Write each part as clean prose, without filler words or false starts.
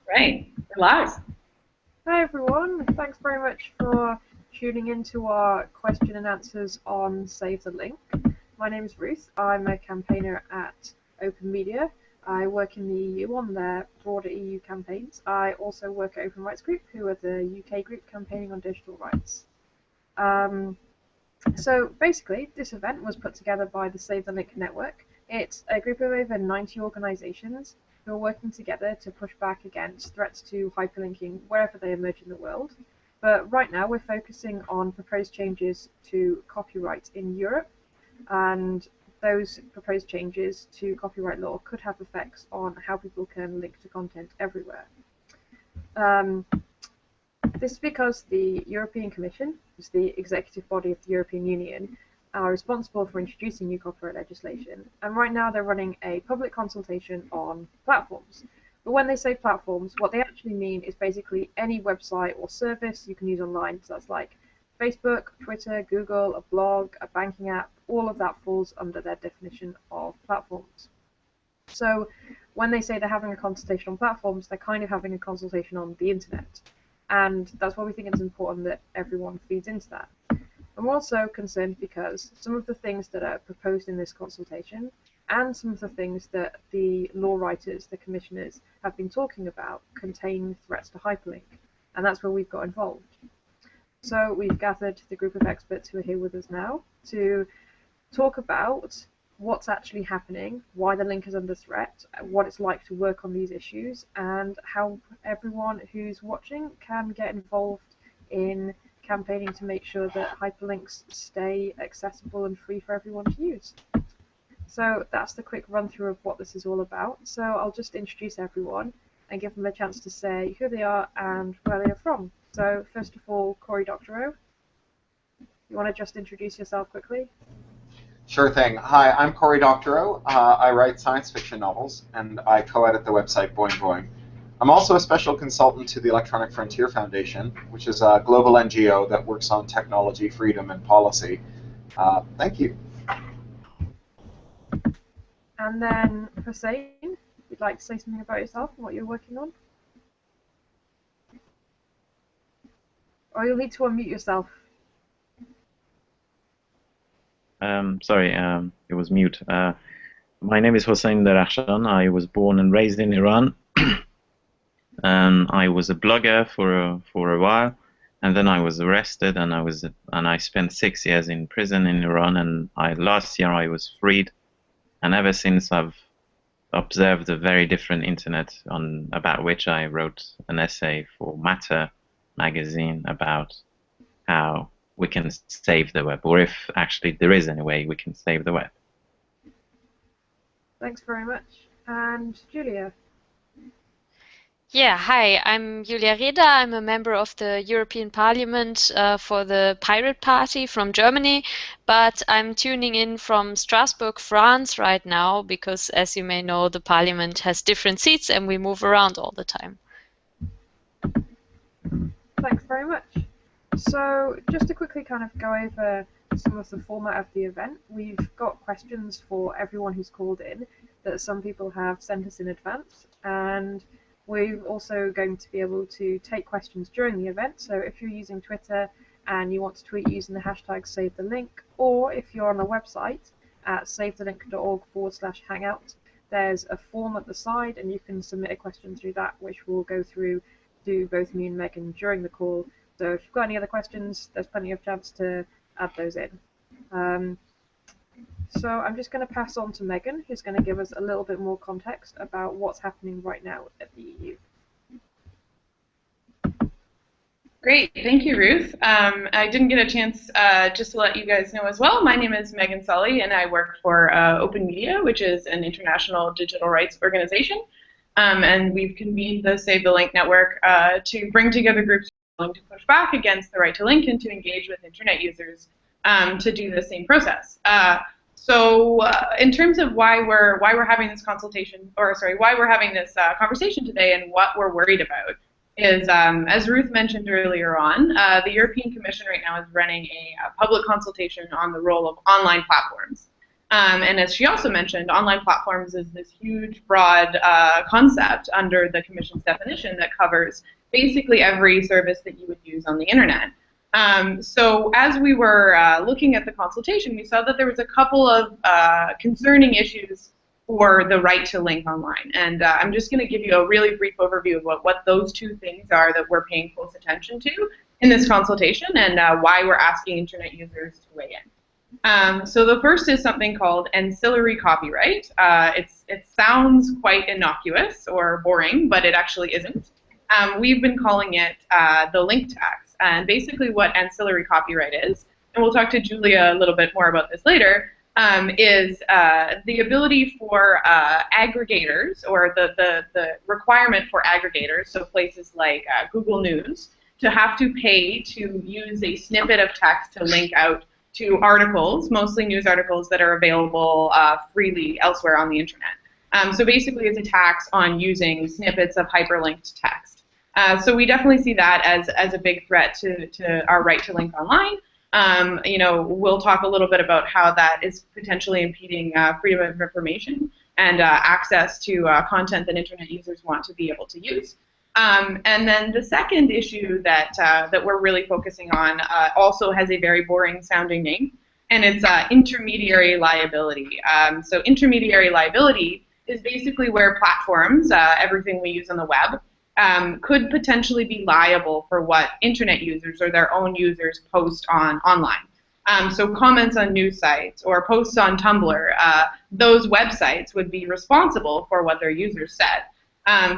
Right, we're live. Hi everyone, thanks very much for tuning in to our question and answers on Save the Link. My name is Ruth, I'm a campaigner at OpenMedia. I work in the EU on their broader EU campaigns. I also work at Open Rights Group, who are the UK group campaigning on digital rights. So basically, this event was put together by the Save the Link network. It's a group of over 90 organisations who are working together to push back against threats to hyperlinking wherever they emerge in the world. But right now we're focusing on proposed changes to copyright in Europe, and those proposed changes to copyright law could have effects on how people can link to content everywhere. This is because the European Commission, which is the executive body of the European Union, are responsible for introducing new copyright legislation, and right now they're running a public consultation on platforms. But when they say platforms, what they actually mean is basically any website or service you can use online. So that's like Facebook, Twitter, Google, a blog, a banking app, all of that falls under their definition of platforms. So when they say they're having a consultation on platforms, they're kind of having a consultation on the internet. And that's why we think it's important that everyone feeds into that. I'm also concerned because some of the things that are proposed in this consultation and some of the things that the law writers, the commissioners, have been talking about contain threats to hyperlink, and that's where we've got involved. So we've gathered the group of experts who are here with us now to talk about what's actually happening, why the link is under threat, what it's like to work on these issues, and how everyone who's watching can get involved in campaigning to make sure that hyperlinks stay accessible and free for everyone to use. So that's the quick run through of what this is all about. So I'll just introduce everyone and give them a chance to say who they are and where they are from. So first of all, Cory Doctorow, you want to just introduce yourself quickly? Sure thing. Hi, I'm Cory Doctorow. I write science fiction novels, and I co-edit the website Boing Boing. I'm also a special consultant to the Electronic Frontier Foundation, which is a global NGO that works on technology, freedom, and policy. Thank you. And then Hussein, you'd like to say something about yourself and what you're working on? Or you'll need to unmute yourself. Sorry, it was mute. My name is Hossein Darakhshan. I was born and raised in Iran. And I was a blogger for a while, and then I was arrested, and I spent 6 years in prison in Iran. And last year I was freed, and ever since I've observed a very different internet about which I wrote an essay for Matter magazine about how we can save the web, or if actually there is any way we can save the web. Thanks very much. And Julia? Yeah, hi, I'm Julia Reda. I'm a member of the European Parliament for the Pirate Party from Germany, but I'm tuning in from Strasbourg, France right now because, as you may know, the Parliament has different seats and we move around all the time. Thanks very much. So just to quickly kind of go over some of the format of the event, we've got questions for everyone who's called in that some people have sent us in advance, and we're also going to be able to take questions during the event. So if you're using Twitter and you want to tweet using the hashtag SaveTheLink, or if you're on the website at savethelink.org/hangout, there's a form at the side and you can submit a question through that, which we'll go through to both me and Megan during the call. So if you've got any other questions, there's plenty of chance to add those in. So I'm just going to pass on to Megan, who's going to give us a little bit more context about what's happening right now at the EU. Great, thank you, Ruth. I didn't get a chance just to let you guys know as well. My name is Megan Sully, and I work for OpenMedia, which is an international digital rights organization. And we've convened the Save the Link network to bring together groups willing to push back against the right to link and to engage with internet users to do the same process. So in terms of why we're having this consultation, or sorry, why we're having this conversation today and what we're worried about is, as Ruth mentioned earlier on, the European Commission right now is running a public consultation on the role of online platforms. And as she also mentioned, online platforms is this huge, broad concept under the Commission's definition that covers basically every service that you would use on the internet. So as we were looking at the consultation, we saw that there was a couple of concerning issues for the right to link online. And I'm just going to give you a really brief overview of what those two things are that we're paying close attention to in this consultation and why we're asking internet users to weigh in. So the first is something called ancillary copyright. It sounds quite innocuous or boring, but it actually isn't. We've been calling it the link tax. And basically what ancillary copyright is, and we'll talk to Julia a little bit more about this later, is the ability for aggregators, or the requirement for aggregators, so places like Google News, to have to pay to use a snippet of text to link out to articles, mostly news articles that are available freely elsewhere on the internet. So basically it's a tax on using snippets of hyperlinked text. So we definitely see that as a big threat to our right to link online. We'll talk a little bit about how that is potentially impeding freedom of information and access to content that internet users want to be able to use. And then the second issue that we're really focusing on also has a very boring sounding name, and it's intermediary liability. So intermediary liability is basically where platforms, everything we use on the web, could potentially be liable for what internet users or their own users post online. So comments on news sites or posts on Tumblr, those websites would be responsible for what their users said.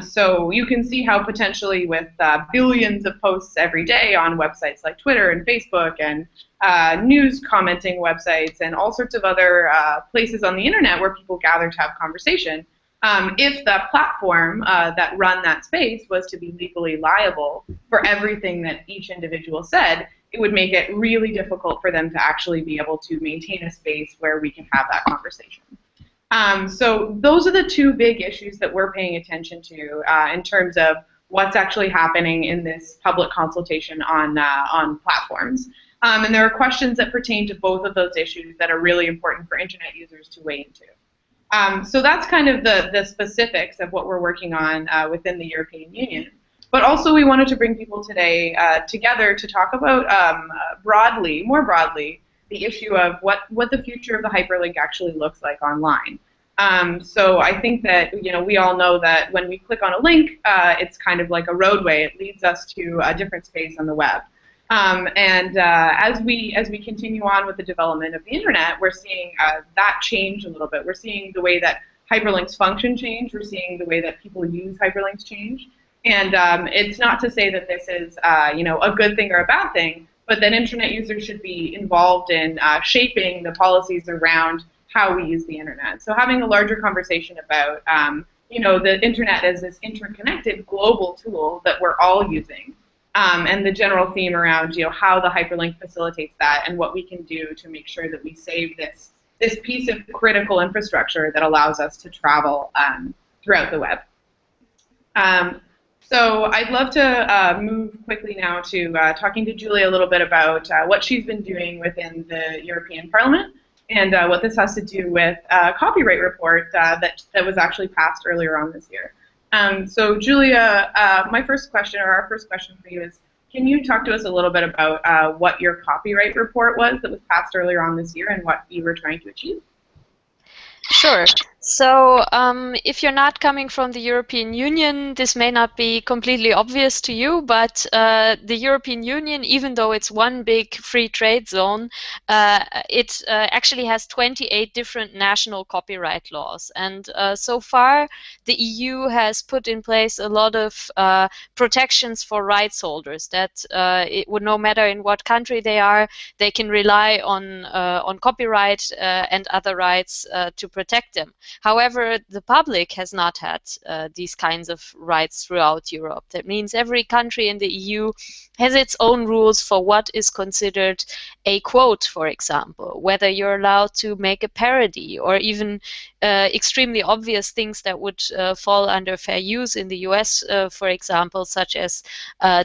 So you can see how potentially with billions of posts every day on websites like Twitter and Facebook and news commenting websites and all sorts of other places on the internet where people gather to have conversation, if the platform that run that space was to be legally liable for everything that each individual said, it would make it really difficult for them to actually be able to maintain a space where we can have that conversation. So those are the two big issues that we're paying attention to in terms of what's actually happening in this public consultation on platforms. And there are questions that pertain to both of those issues that are really important for internet users to weigh into. So that's kind of the specifics of what we're working on within the European Union. But also we wanted to bring people today together to talk about more broadly, the issue of what the future of the hyperlink actually looks like online. So I think that we all know that when we click on a link, it's kind of like a roadway. It leads us to a different space on the web. As we continue on with the development of the internet, we're seeing that change a little bit. We're seeing the way that hyperlinks function change. We're seeing the way that people use hyperlinks change. And it's not to say that this is a good thing or a bad thing, but that internet users should be involved in shaping the policies around how we use the internet. So having a larger conversation about the internet as this interconnected global tool that we're all using, and the general theme around how the hyperlink facilitates that and what we can do to make sure that we save this piece of critical infrastructure that allows us to travel throughout the web. So I'd love to move quickly now to talking to Julia a little bit about what she's been doing within the European Parliament and what this has to do with a copyright report that was actually passed earlier on this year. So Julia, our first question for you is, can you talk to us a little bit about what your copyright report was that was passed earlier on this year and what you were trying to achieve? Sure. So if you're not coming from the European Union, this may not be completely obvious to you, but the European Union, even though it's one big free trade zone, it actually has 28 different national copyright laws. And so far, the EU has put in place a lot of protections for rights holders that no matter in what country they are, they can rely on copyright and other rights to protect them. However, the public has not had these kinds of rights throughout Europe. That means every country in the EU has its own rules for what is considered a quote, for example, whether you're allowed to make a parody, or even extremely obvious things that would fall under fair use in the US, for example, such as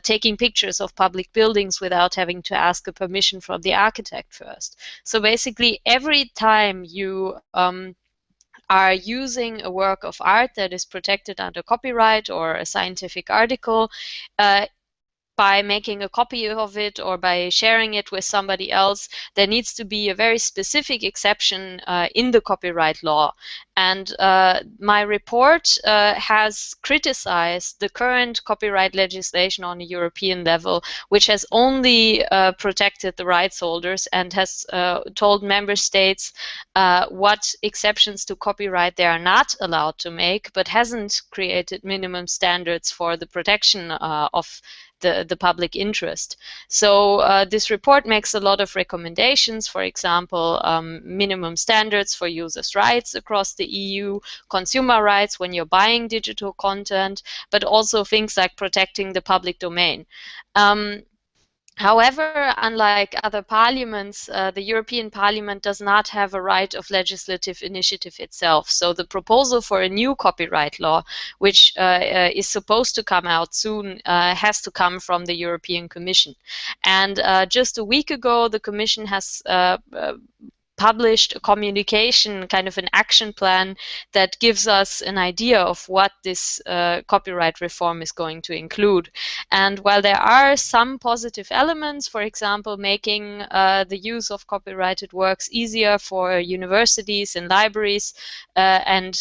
taking pictures of public buildings without having to ask a permission from the architect first. So basically, every time you are using a work of art that is protected under copyright, or a scientific article, by making a copy of it or by sharing it with somebody else, there needs to be a very specific exception in the copyright law. And my report has criticized the current copyright legislation on a European level, which has only protected the rights holders and has told member states what exceptions to copyright they are not allowed to make, but hasn't created minimum standards for the protection of the public interest. So this report makes a lot of recommendations, for example, minimum standards for users' rights across the EU, consumer rights when you're buying digital content, but also things like protecting the public domain. However, unlike other parliaments, the European Parliament does not have a right of legislative initiative itself. So the proposal for a new copyright law, which is supposed to come out soon, has to come from the European Commission. And just a week ago, the Commission has published a communication, kind of an action plan, that gives us an idea of what this copyright reform is going to include. And while there are some positive elements, for example, making the use of copyrighted works easier for universities and libraries, and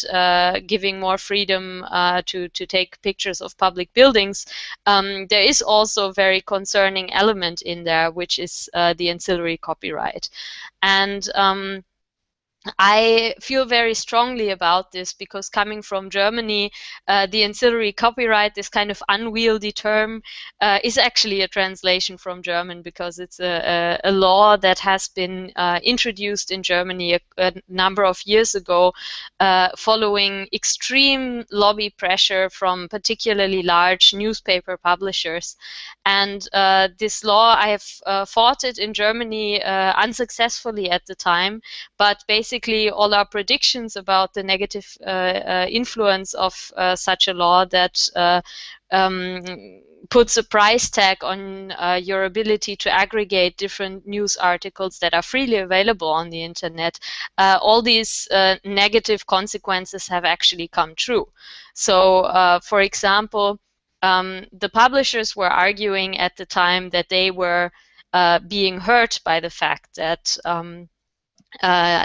giving more freedom to take pictures of public buildings, there is also a very concerning element in there, which is the ancillary copyright. And I feel very strongly about this because, coming from Germany, the ancillary copyright, this kind of unwieldy term, is actually a translation from German, because it's a law that has been introduced in Germany a number of years ago, following extreme lobby pressure from particularly large newspaper publishers. And this law, I have fought it in Germany unsuccessfully at the time, but basically all our predictions about the negative influence of such a law that puts a price tag on your ability to aggregate different news articles that are freely available on the internet, all these negative consequences have actually come true. So, for example, the publishers were arguing at the time that they were being hurt by the fact that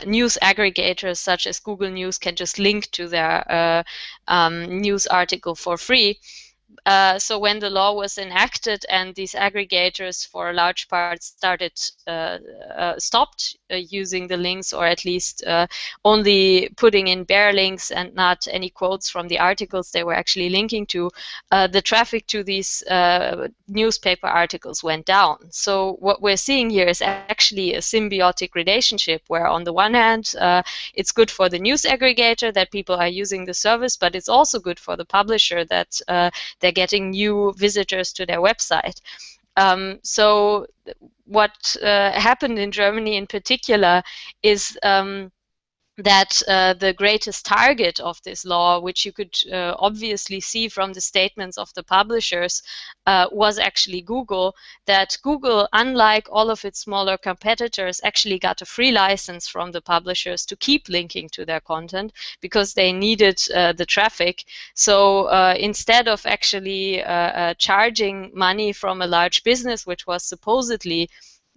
news aggregators such as Google News can just link to their news article for free. So when the law was enacted and these aggregators for a large part stopped using the links, or at least only putting in bare links and not any quotes from the articles they were actually linking to, the traffic to these newspaper articles went down. So what we're seeing here is actually a symbiotic relationship where, on the one hand, it's good for the news aggregator that people are using the service, but it's also good for the publisher that they're getting new visitors to their website. So what happened in Germany in particular is that the greatest target of this law, which you could obviously see from the statements of the publishers, was actually Google. That Google, unlike all of its smaller competitors, actually got a free license from the publishers to keep linking to their content because they needed the traffic. So instead of actually charging money from a large business, which was supposedly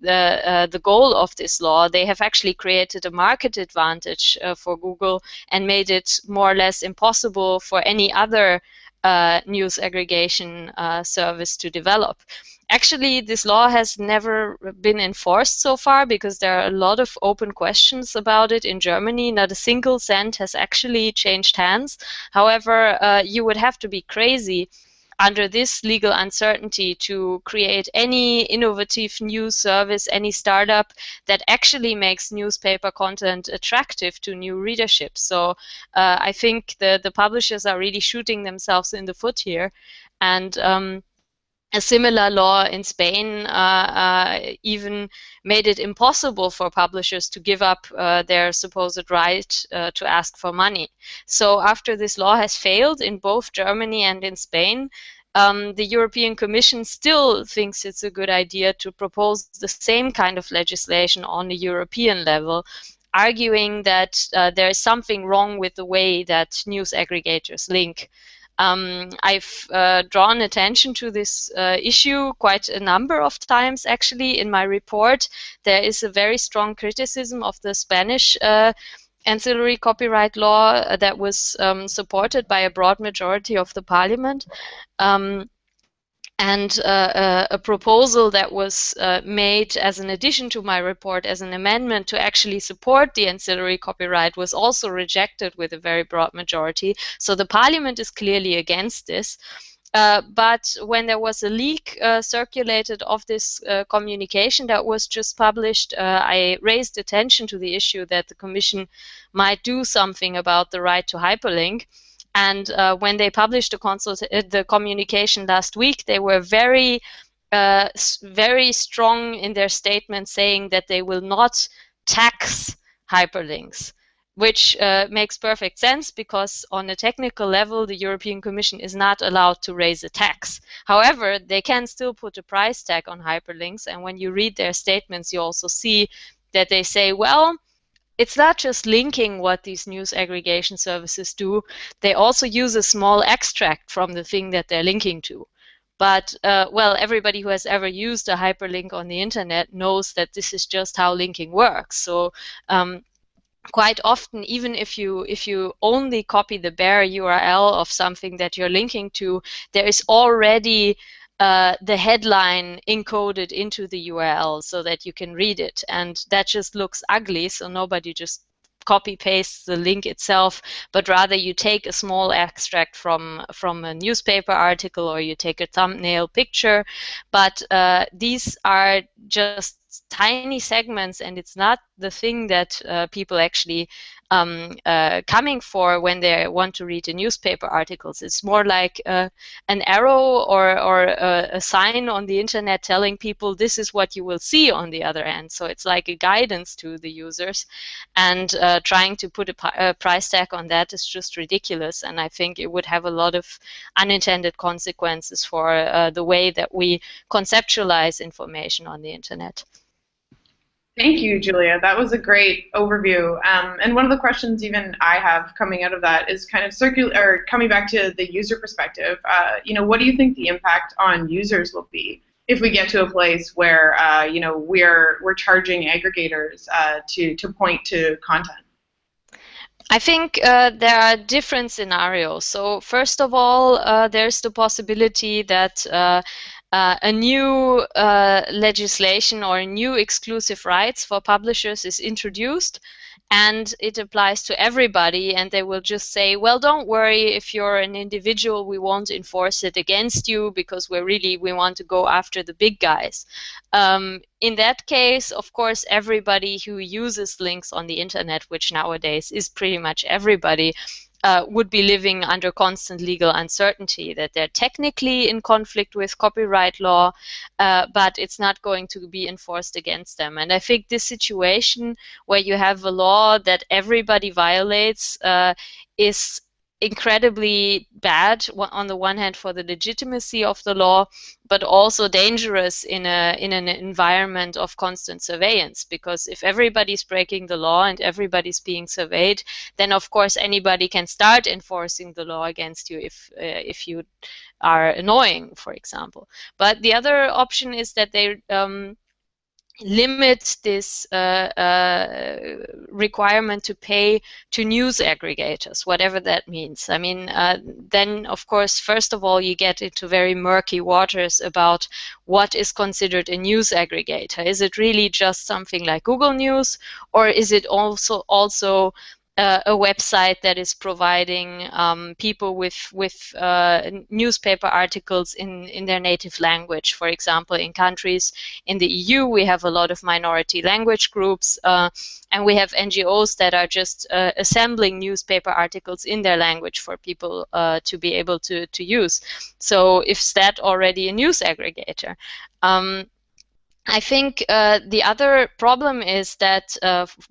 the goal of this law, they have actually created a market advantage for Google and made it more or less impossible for any other news aggregation service to develop. Actually, this law has never been enforced so far because there are a lot of open questions about it in Germany. Not a single cent has actually changed hands. However, you would have to be crazy under this legal uncertainty to create any innovative new service, any startup that actually makes newspaper content attractive to new readership. So I think the publishers are really shooting themselves in the foot here. And a similar law in Spain even made it impossible for publishers to give up their supposed right to ask for money. So after this law has failed in both Germany and in Spain, the European Commission still thinks it's a good idea to propose the same kind of legislation on the European level, arguing that there is something wrong with the way that news aggregators link. I've drawn attention to this issue quite a number of times, actually. In my report, there is a very strong criticism of the Spanish ancillary copyright law that was supported by a broad majority of the parliament. And a proposal that was made as an addition to my report as an amendment to actually support the ancillary copyright was also rejected with a very broad majority. So the parliament is clearly against this. But when there was a leak circulated of this communication that was just published, I raised attention to the issue that the Commission might do something about the right to hyperlink. And when they published the communication last week, they were very strong in their statement, saying that they will not tax hyperlinks, which makes perfect sense, because on a technical level, the European Commission is not allowed to raise a tax. However, they can still put a price tag on hyperlinks. And when you read their statements, you also see that they say, well, it's not just linking what these news aggregation services do. They also use a small extract from the thing that they're linking to. But, well, everybody who has ever used a hyperlink on the internet knows that this is just how linking works. So quite often, even if you only copy the bare URL of something that you're linking to, there is already the headline encoded into the URL so that you can read it, and that just looks ugly, so nobody just copy pastes the link itself, but rather you take a small extract from a newspaper article, or you take a thumbnail picture. But these are just tiny segments, and it's not the thing that people actually coming for when they want to read the newspaper articles. It's more like an arrow or a sign on the internet telling people this is what you will see on the other end. So it's like a guidance to the users, and trying to put a price tag on that is just ridiculous, and I think it would have a lot of unintended consequences for the way that we conceptualize information on the internet. Thank you, Julia. That was a great overview. And one of the questions even I have coming out of that is kind of coming back to the user perspective. What do you think the impact on users will be if we get to a place where we're charging aggregators to point to content? I think there are different scenarios. So first of all, there's the possibility that a new legislation or new exclusive rights for publishers is introduced, and it applies to everybody, and they will just say, well, don't worry, if you're an individual, we won't enforce it against you, because we want to go after the big guys. In that case, of course, everybody who uses links on the internet, which nowadays is pretty much everybody, would be living under constant legal uncertainty, that they're technically in conflict with copyright law, but it's not going to be enforced against them. And I think this situation where you have a law that everybody violates is incredibly bad on the one hand for the legitimacy of the law, but also dangerous in an environment of constant surveillance, because if everybody's breaking the law and everybody's being surveyed, then of course anybody can start enforcing the law against you if you are annoying, for example. But the other option is that they limit this requirement to pay to news aggregators, whatever that means. I mean, then, of course, first of all, you get into very murky waters about what is considered a news aggregator. Is it really just something like Google News, or is it also a website that is providing people with newspaper articles in their native language. For example, in countries in the EU, we have a lot of minority language groups, and we have NGOs that are just assembling newspaper articles in their language for people to be able to use. So is that already a news aggregator? I think the other problem is that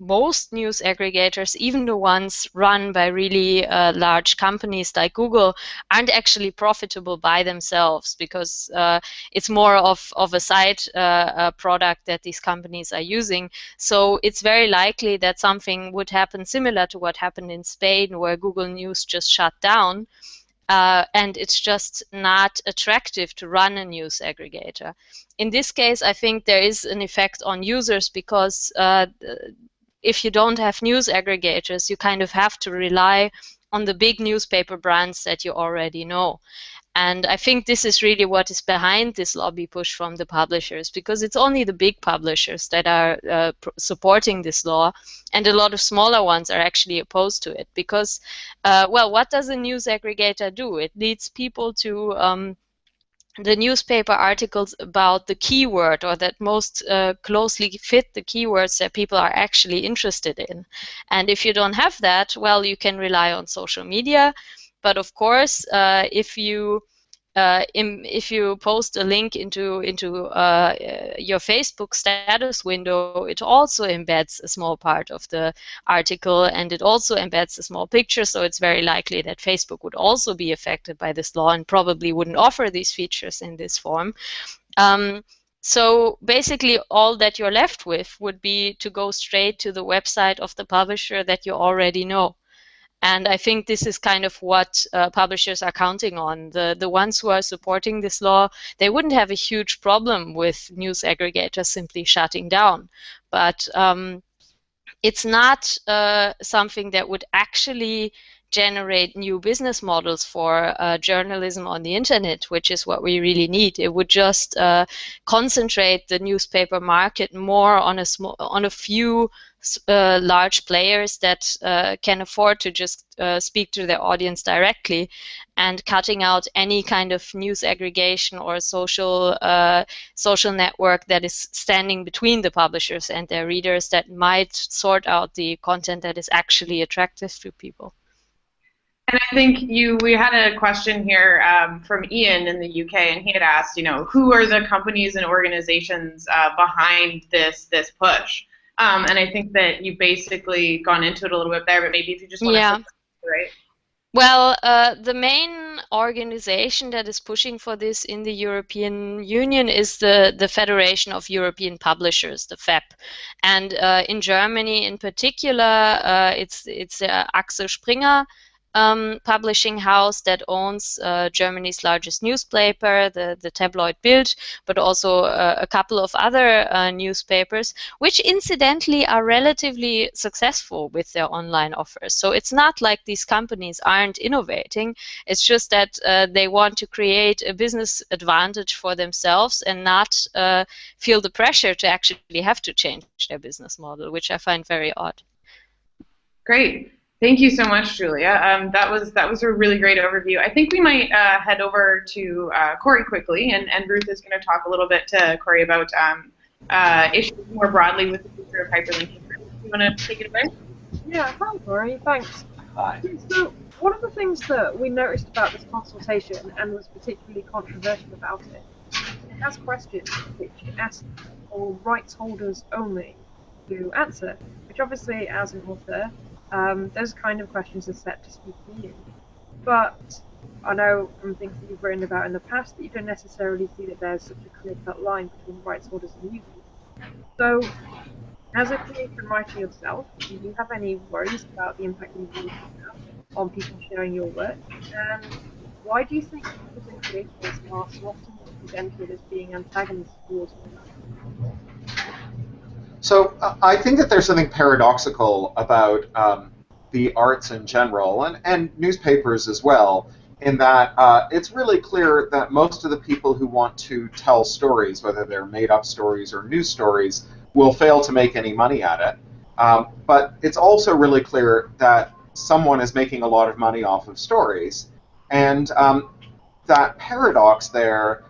most news aggregators, even the ones run by really large companies like Google, aren't actually profitable by themselves, because it's more of a side product that these companies are using. So it's very likely that something would happen similar to what happened in Spain, where Google News just shut down. And it's just not attractive to run a news aggregator. In this case, I think there is an effect on users, because if you don't have news aggregators, you kind of have to rely on the big newspaper brands that you already know. And I think this is really what is behind this lobby push from the publishers, because it's only the big publishers that are supporting this law, and a lot of smaller ones are actually opposed to it. Because, well, what does a news aggregator do? It leads people to the newspaper articles about the keyword, or that most closely fit the keywords that people are actually interested in. And if you don't have that, well, you can rely on social media. But of course, if you post a link into your Facebook status window, it also embeds a small part of the article, and it also embeds a small picture. So it's very likely that Facebook would also be affected by this law and probably wouldn't offer these features in this form. So basically, all that you're left with would be to go straight to the website of the publisher that you already know. And I think this is kind of what publishers are counting on. The ones who are supporting this law, they wouldn't have a huge problem with news aggregators simply shutting down. But it's not something that would actually generate new business models for journalism on the internet, which is what we really need. It would just concentrate the newspaper market more on a few large players that can afford to just speak to their audience directly, and cutting out any kind of news aggregation or social network that is standing between the publishers and their readers, that might sort out the content that is actually attractive to people. And I think we had a question here from Ian in the UK, and he had asked, who are the companies and organizations behind this push? And I think that you've basically gone into it a little bit there, but maybe if you just want to right? Well, the main organization that is pushing for this in the European Union is the Federation of European Publishers, the FEP. And in Germany in particular, it's Axel Springer publishing house that owns Germany's largest newspaper, the tabloid Bild, but also a couple of other newspapers, which incidentally are relatively successful with their online offers. So it's not like these companies aren't innovating. It's just that they want to create a business advantage for themselves and not feel the pressure to actually have to change their business model, which I find very odd. Great. Thank you so much, Julia. That was a really great overview. I think we might head over to Corey quickly, and Ruth is going to talk a little bit to Corey about issues more broadly with the future of hyperlinking. You want to take it away? Yeah, hi, Corey. Thanks. Hi. So one of the things that we noticed about this consultation, and was particularly controversial about it has questions which ask for rights holders only to answer, which obviously, as an author, those kind of questions are set to speak to you. But I know from things that you've written about in the past that you don't necessarily see that there's such a clear-cut line between rights holders and users. So, as a creator and writer yourself, do you have any worries about the impact you will have on people sharing your work? And why do you think users and creators are so often presented as being antagonists towards one another? So I think that there's something paradoxical about the arts in general, and newspapers as well, in that it's really clear that most of the people who want to tell stories, whether they're made-up stories or news stories, will fail to make any money at it. But it's also really clear that someone is making a lot of money off of stories. And that paradox there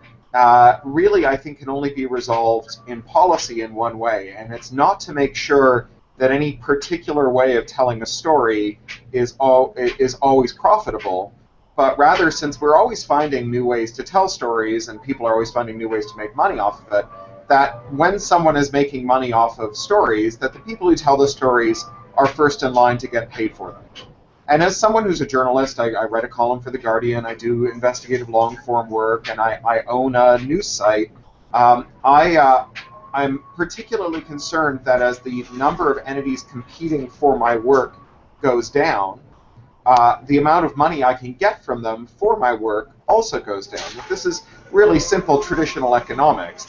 really, I think, can only be resolved in policy in one way, and it's not to make sure that any particular way of telling a story is always profitable, but rather, since we're always finding new ways to tell stories and people are always finding new ways to make money off of it, that when someone is making money off of stories, that the people who tell the stories are first in line to get paid for them. And as someone who's a journalist, I write a column for The Guardian, I do investigative long-form work, and I own a news site. I'm particularly concerned that as the number of entities competing for my work goes down, the amount of money I can get from them for my work also goes down. This is really simple traditional economics.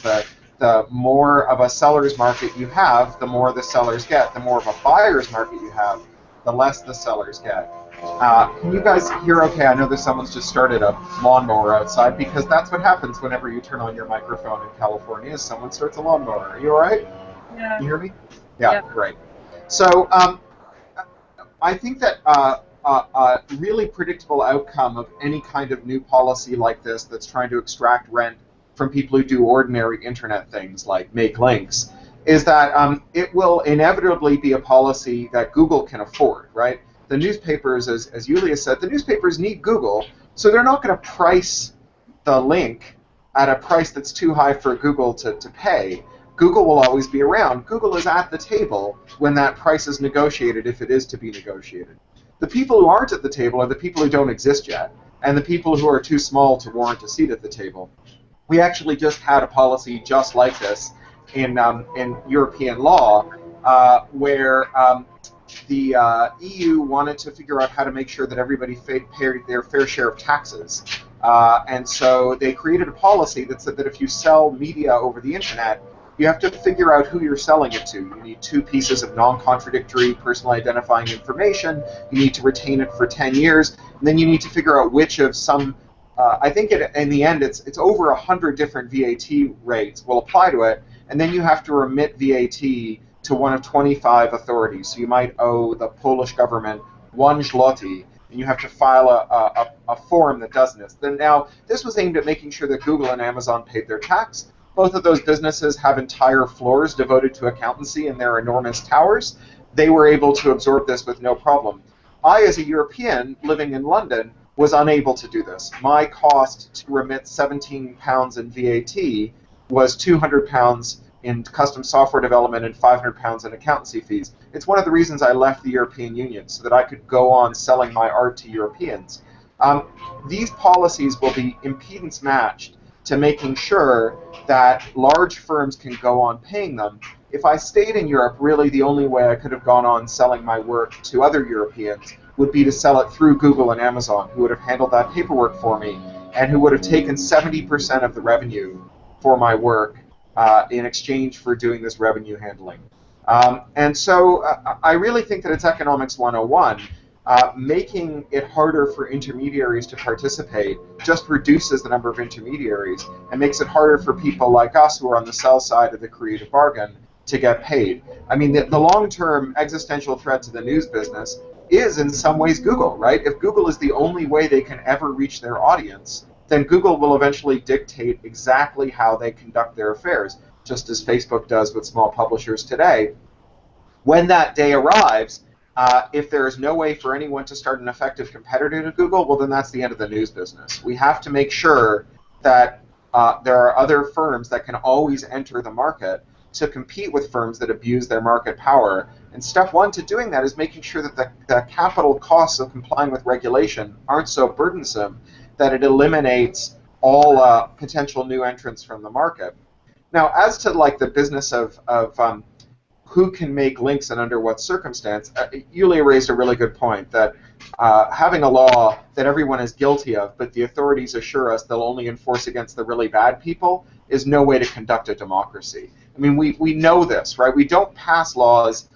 The more of a seller's market you have, the more the sellers get. The more of a buyer's market you have, the less the sellers get. Can you guys hear okay? I know that someone's just started a lawnmower outside, because that's what happens whenever you turn on your microphone in California, is someone starts a lawnmower. Are you all right? Yeah. Can you hear me? Yeah. Great. So I think that a really predictable outcome of any kind of new policy like this that's trying to extract rent from people who do ordinary internet things like make links is that it will inevitably be a policy that Google can afford, right? The newspapers, as Yulia said, the newspapers need Google, so they're not going to price the link at a price that's too high for Google to pay. Google will always be around. Google is at the table when that price is negotiated, if it is to be negotiated. The people who aren't at the table are the people who don't exist yet, and the people who are too small to warrant a seat at the table. We actually just had a policy just like this in European law, where the EU wanted to figure out how to make sure that everybody paid their fair share of taxes. And so they created a policy that said that if you sell media over the internet, you have to figure out who you're selling it to. You need 2 pieces of non-contradictory personal identifying information. You need to retain it for 10 years. And then you need to figure out which of some, I think in the end it's over 100 different VAT rates will apply to it. And then you have to remit VAT to one of 25 authorities. So you might owe the Polish government 1 zloty, and you have to file a form that does this. Now, this was aimed at making sure that Google and Amazon paid their tax. Both of those businesses have entire floors devoted to accountancy in their enormous towers. They were able to absorb this with no problem. I, as a European living in London, was unable to do this. My cost to remit £17 in VAT was £200 in custom software development and £500 in accountancy fees. It's one of the reasons I left the European Union, so that I could go on selling my art to Europeans. These policies will be impedance matched to making sure that large firms can go on paying them. If I stayed in Europe, really the only way I could have gone on selling my work to other Europeans would be to sell it through Google and Amazon, who would have handled that paperwork for me, and who would have taken 70% of the revenue for my work in exchange for doing this revenue handling. And so I really think that it's Economics 101. Making it harder for intermediaries to participate just reduces the number of intermediaries and makes it harder for people like us who are on the sell side of the creative bargain to get paid. I mean, the long-term existential threat to the news business is in some ways Google, right? If Google is the only way they can ever reach their audience, then Google will eventually dictate exactly how they conduct their affairs, just as Facebook does with small publishers today. When that day arrives, if there is no way for anyone to start an effective competitor to Google, well, then that's the end of the news business. We have to make sure that there are other firms that can always enter the market to compete with firms that abuse their market power. And step one to doing that is making sure that the capital costs of complying with regulation aren't so burdensome that it eliminates all potential new entrants from the market. Now, as to like the business of who can make links and under what circumstance, Yulia raised a really good point that having a law that everyone is guilty of, but the authorities assure us they'll only enforce against the really bad people, is no way to conduct a democracy. I mean, we know this, right? We don't pass laws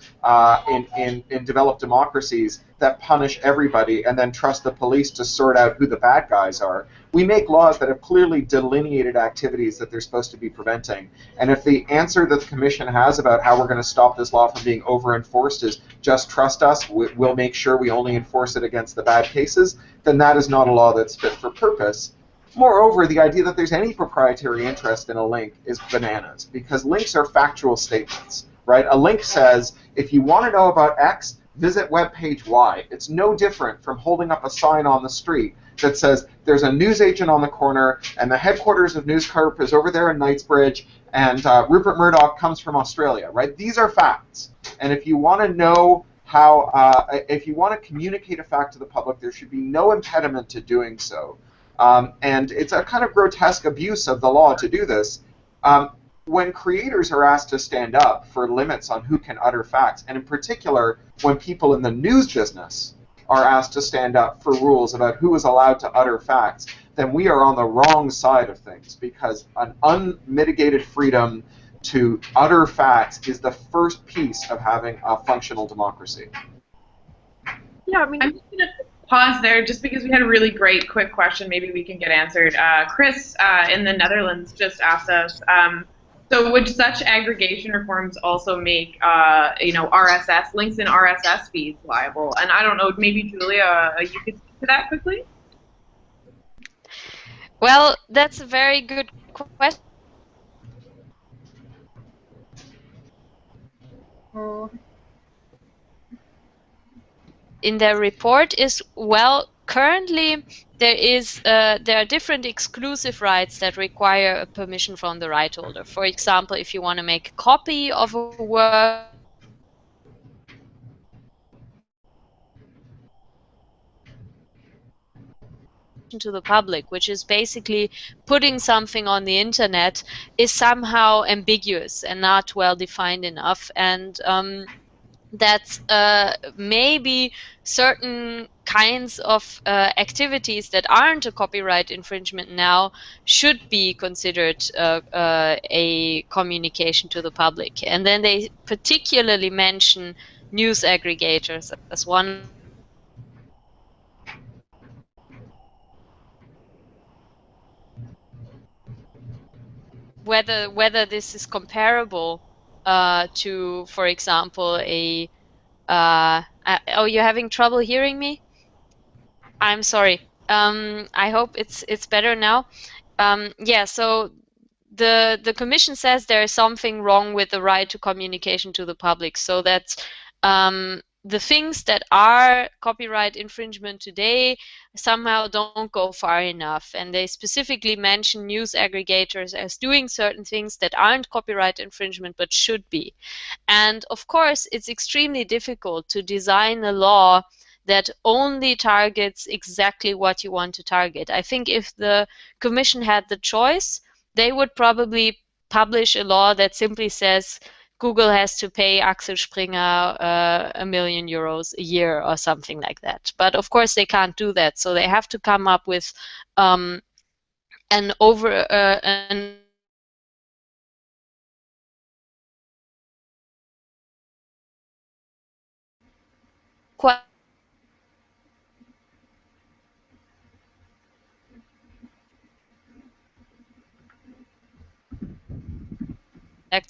in developed democracies that punish everybody and then trust the police to sort out who the bad guys are. We make laws that have clearly delineated activities that they're supposed to be preventing. And if the answer that the Commission has about how we're going to stop this law from being over-enforced is just trust us, we'll make sure we only enforce it against the bad cases, then that is not a law that's fit for purpose. Moreover, the idea that there's any proprietary interest in a link is bananas, because links are factual statements, right? A link says, if you want to know about X, visit web page Y. It's no different from holding up a sign on the street that says there's a newsagent on the corner, and the headquarters of News Corp is over there in Knightsbridge, and Rupert Murdoch comes from Australia, right? These are facts. And if you want to know how, if you want to communicate a fact to the public, there should be no impediment to doing so. And it's a kind of grotesque abuse of the law to do this. When creators are asked to stand up for limits on who can utter facts, and in particular, when people in the news business are asked to stand up for rules about who is allowed to utter facts, then we are on the wrong side of things, because an unmitigated freedom to utter facts is the first piece of having a functional democracy. Yeah, I mean, I'm just going to pause there just because we had a really great quick question maybe we can get answered. Chris in the Netherlands just asked us, so would such aggregation reforms also make RSS links in RSS feeds liable? And I don't know, maybe Julia, you could speak to that quickly? Well, that's a very good question. In their report is, well, currently there are different exclusive rights that require a permission from the right holder. For example, if you want to make a copy of a work to the public, which is basically putting something on the internet, is somehow ambiguous and not well defined enough. And that maybe certain kinds of activities that aren't a copyright infringement now should be considered a communication to the public. And then they particularly mention news aggregators as one. Whether this is comparable to, for example, a oh, you're having trouble hearing me? I'm sorry. I hope it's better now. Yeah, so the Commission says there is something wrong with the right to communication to the public, so that the things that are copyright infringement today somehow don't go far enough. And they specifically mention news aggregators as doing certain things that aren't copyright infringement but should be. And of course, it's extremely difficult to design a law that only targets exactly what you want to target. I think if the Commission had the choice, they would probably publish a law that simply says Google has to pay Axel Springer €1 million a year or something like that. But of course they can't do that, so they have to come up with an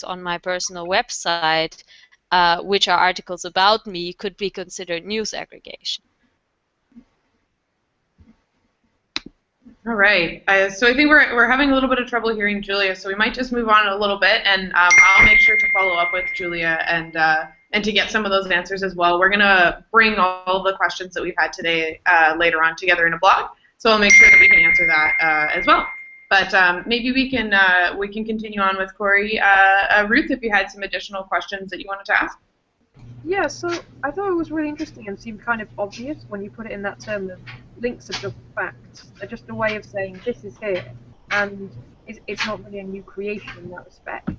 on my personal website, which are articles about me, could be considered news aggregation. All right. So I think we're having a little bit of trouble hearing Julia, so we might just move on a little bit, and I'll make sure to follow up with Julia and to get some of those answers as well. We're going to bring all the questions that we've had today later on together in a blog, so I'll make sure that we can answer that as well. But maybe we can continue on with Corey. Ruth, if you had some additional questions that you wanted to ask. Yeah, so I thought it was really interesting and seemed kind of obvious when you put it in that term that links are just facts. They're just a way of saying this is here, and it's not really a new creation in that respect.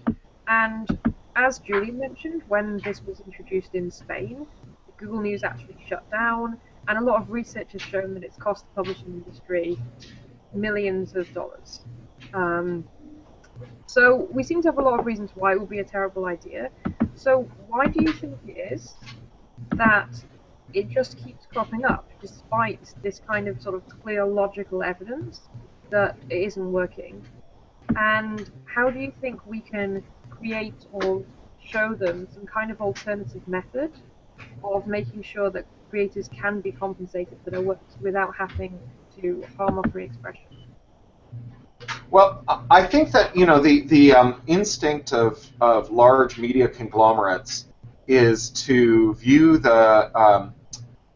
And as Julie mentioned, when this was introduced in Spain, Google News actually shut down, and a lot of research has shown that it's cost the publishing industry millions of dollars. So we seem to have a lot of reasons why it would be a terrible idea. So why do you think it is that it just keeps cropping up, despite this kind of sort of clear logical evidence that it isn't working? And how do you think we can create or show them some kind of alternative method of making sure that creators can be compensated for their works without having to harm our free expression? Well, I think that the instinct of large media conglomerates is to view the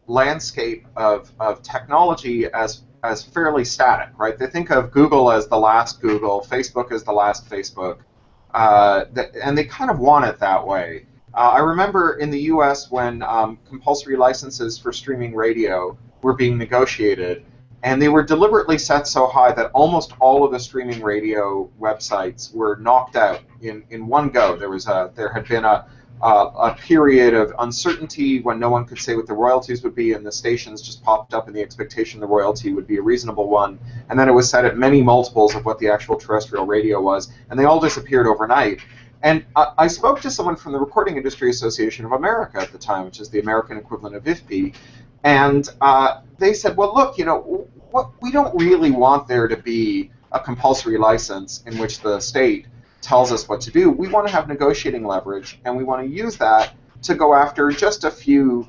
landscape of technology as fairly static, right? They think of Google as the last Google, Facebook as the last Facebook, and they kind of want it that way. I remember in the U.S. when compulsory licenses for streaming radio were being negotiated, and they were deliberately set so high that almost all of the streaming radio websites were knocked out in one go. There had been a period of uncertainty when no one could say what the royalties would be, and the stations just popped up in the expectation the royalty would be a reasonable one, and then it was set at many multiples of what the actual terrestrial radio was, and they all disappeared overnight. And I spoke to someone from the Recording Industry Association of America at the time, which is the American equivalent of IFPI, and they said, well, look, we don't really want there to be a compulsory license in which the state tells us what to do. We want to have negotiating leverage, and we want to use that to go after just a few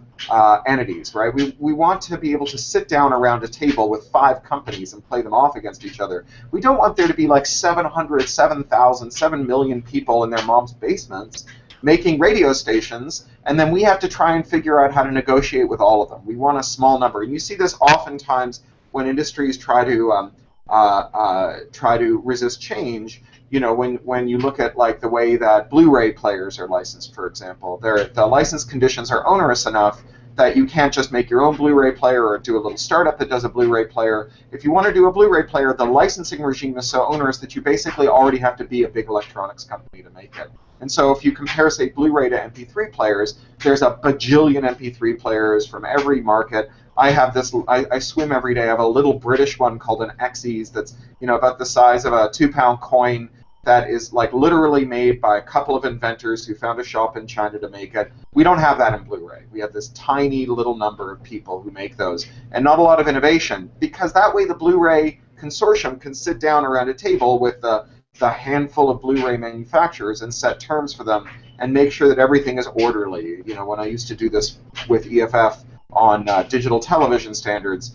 entities, right? We want to be able to sit down around a table with 5 companies and play them off against each other. We don't want there to be like 700, 7,000, 7 million people in their mom's basements making radio stations, and then we have to try and figure out how to negotiate with all of them. We want a small number. And you see this oftentimes when industries try to resist change. When you look at like the way that Blu-ray players are licensed, for example, the license conditions are onerous enough that you can't just make your own Blu-ray player or do a little startup that does a Blu-ray player. If you want to do a Blu-ray player, the licensing regime is so onerous that you basically already have to be a big electronics company to make it. And so if you compare, say, Blu-ray to MP3 players, there's a bajillion MP3 players from every market. I have this, I swim every day. I have a little British one called an Xees that's about the size of a 2-pound coin, that is like literally made by a couple of inventors who found a shop in China to make it. We don't have that in Blu-ray. We have this tiny little number of people who make those, and not a lot of innovation, because that way the Blu-ray consortium can sit down around a table with the handful of Blu-ray manufacturers and set terms for them and make sure that everything is orderly. When I used to do this with EFF on digital television standards,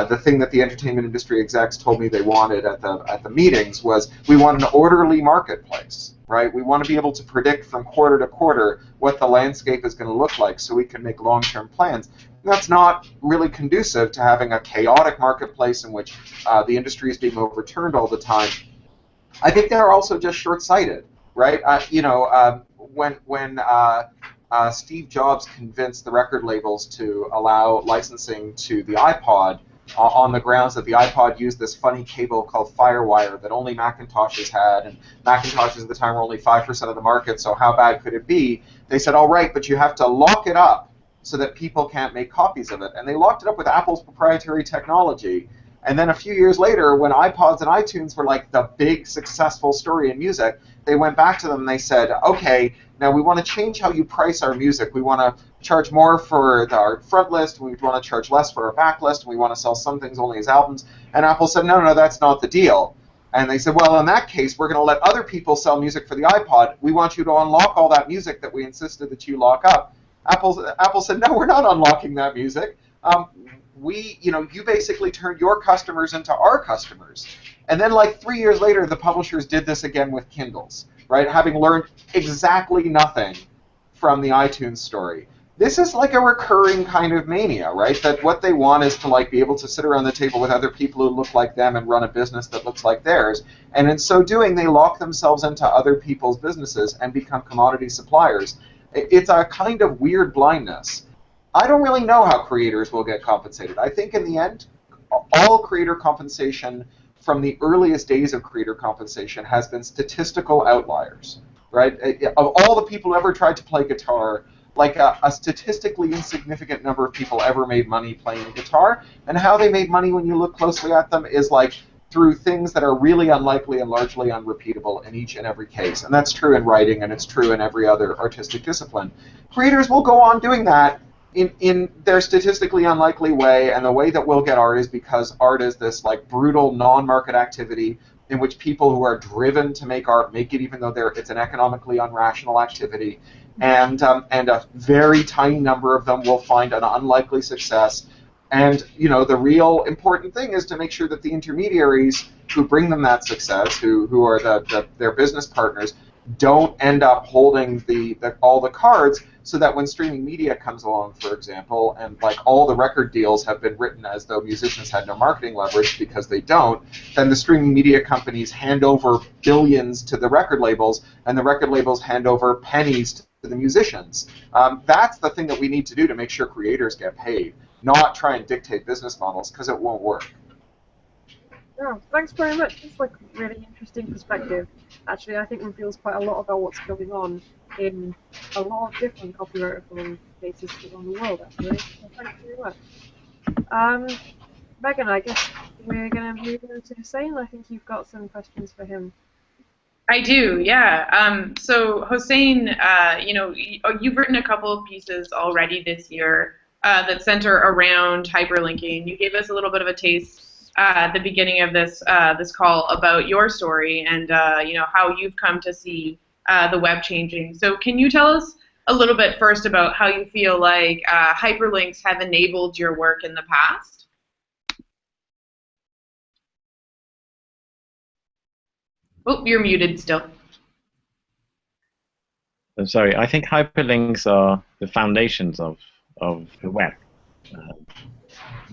the thing that the entertainment industry execs told me they wanted at the meetings was, we want an orderly marketplace, right? We want to be able to predict from quarter to quarter what the landscape is going to look like so we can make long-term plans. And that's not really conducive to having a chaotic marketplace in which the industry is being overturned all the time. I think they're also just short-sighted, right? When Steve Jobs convinced the record labels to allow licensing to the iPod on the grounds that the iPod used this funny cable called Firewire that only Macintoshes had, and Macintoshes at the time were only 5% of the market, so how bad could it be? They said, all right, but you have to lock it up so that people can't make copies of it. And they locked it up with Apple's proprietary technology. And then a few years later, when iPods and iTunes were like the big successful story in music, they went back to them and they said, okay, now we want to change how you price our music. We want to charge more for our front list, we want to charge less for our back list, and we want to sell some things only as albums. And Apple said, no, that's not the deal. And they said, well, in that case, we're going to let other people sell music for the iPod. We want you to unlock all that music that we insisted that you lock up. Apple said, no, we're not unlocking that music. You basically turned your customers into our customers. And then like 3 years later, the publishers did this again with Kindles, right? Having learned exactly nothing from the iTunes story. This is like a recurring kind of mania, right? That what they want is to like be able to sit around the table with other people who look like them and run a business that looks like theirs. And in so doing, they lock themselves into other people's businesses and become commodity suppliers. It's a kind of weird blindness. I don't really know how creators will get compensated. I think in the end, all creator compensation from the earliest days of creator compensation has been statistical outliers, right? Of all the people who ever tried to play guitar, like a statistically insignificant number of people ever made money playing guitar, and how they made money when you look closely at them is like through things that are really unlikely and largely unrepeatable in each and every case. And that's true in writing, and it's true in every other artistic discipline. Creators will go on doing that in their statistically unlikely way, and the way that we'll get art is because art is this like brutal non-market activity in which people who are driven to make art make it even though it's an economically unrational activity, and a very tiny number of them will find an unlikely success. And the real important thing is to make sure that the intermediaries who bring them that success, who are their business partners, don't end up holding all the cards, so that when streaming media comes along, for example, and like all the record deals have been written as though musicians had no marketing leverage because they don't, then the streaming media companies hand over billions to the record labels, and the record labels hand over pennies to the musicians. That's the thing that we need to do to make sure creators get paid, not try and dictate business models, because it won't work. Yeah, thanks very much. It's like a really interesting perspective. Actually, I think reveals quite a lot about what's going on in a lot of different copyright reform cases around the world, actually. So thanks very much. Megan, I guess we're going to move on to Hussein. I think you've got some questions for him. I do, yeah. So Hossein, you've written a couple of pieces already this year that center around hyperlinking. You gave us a little bit of a taste at the beginning of this call about your story and how you've come to see the web changing. So can you tell us a little bit first about how you feel like hyperlinks have enabled your work in the past? Oh, you're muted still. I'm sorry. I think hyperlinks are the foundations of the web.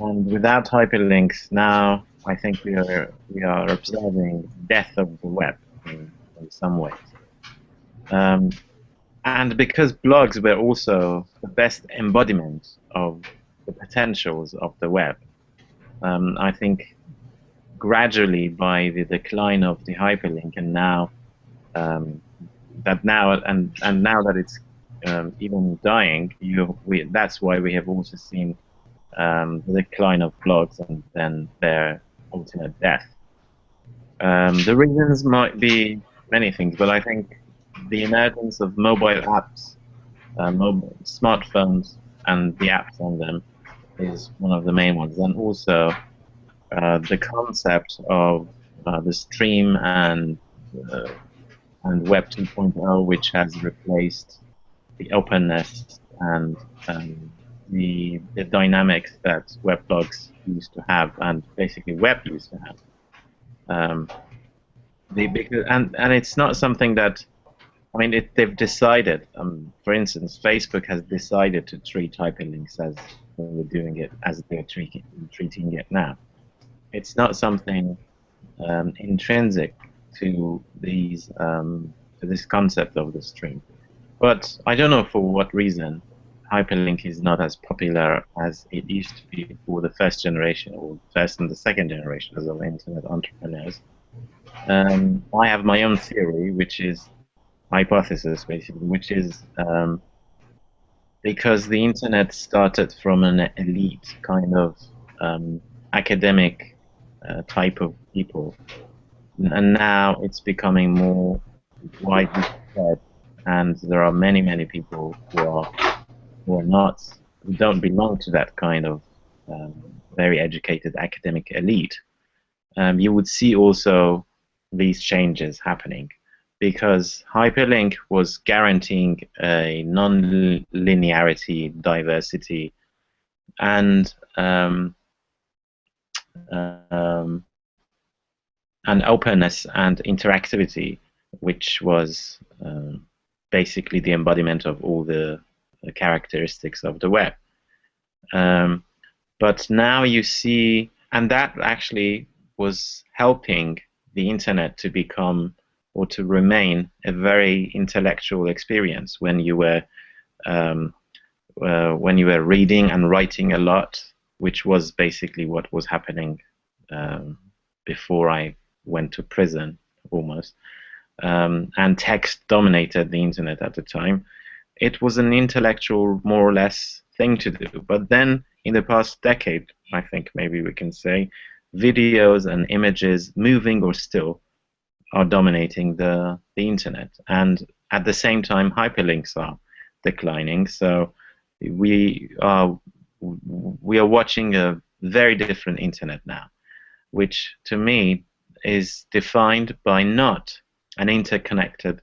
And without hyperlinks, now I think we are observing death of the web in some ways. And because blogs were also the best embodiment of the potentials of the web, I think gradually by the decline of the hyperlink, and now now that it's even dying, that's why we have also seen the decline of blogs and then their ultimate death. The reasons might be many things, but I think the emergence of mobile apps, smartphones, and the apps on them is one of the main ones, and also the concept of the stream and Web 2.0, which has replaced the openness and the dynamics that weblogs used to have, and basically web used to have. And it's not something that, I mean, they've decided. For instance, Facebook has decided to treat hyperlinks as they're doing it, as they're treating it now. It's not something intrinsic to this concept of the stream. But I don't know for what reason hyperlink is not as popular as it used to be for the first generation, or first and the second generations of internet entrepreneurs. I have my own theory, which is hypothesis, basically, which is because the internet started from an elite kind of academic type of people, and now it's becoming more widely spread, and there are many people who don't belong to that kind of very educated academic elite. You would see also these changes happening, because hyperlink was guaranteeing a non-linearity, diversity, and openness and interactivity, which was basically the embodiment of all the characteristics of the web. But now you see, and that actually was helping the internet to become, or to remain, a very intellectual experience when you were reading and writing a lot, which was basically what was happening before I went to prison, almost. And text dominated the internet at the time. It was an intellectual, more or less, thing to do. But then, in the past decade, I think maybe we can say, videos and images, moving or still, are dominating the internet. And at the same time, hyperlinks are declining. So we are watching a very different internet now, which to me is defined by not an interconnected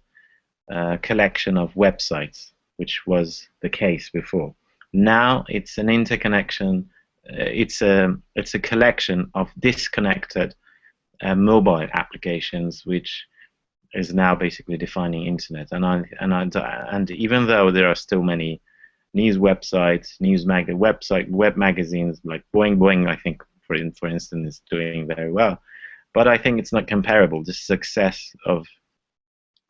collection of websites, which was the case before. Now it's an interconnection. It's a collection of disconnected mobile applications, which is now basically defining internet. And even though there are still many news websites, web magazines like Boing Boing, I think for instance, is doing very well. But I think it's not comparable. The success of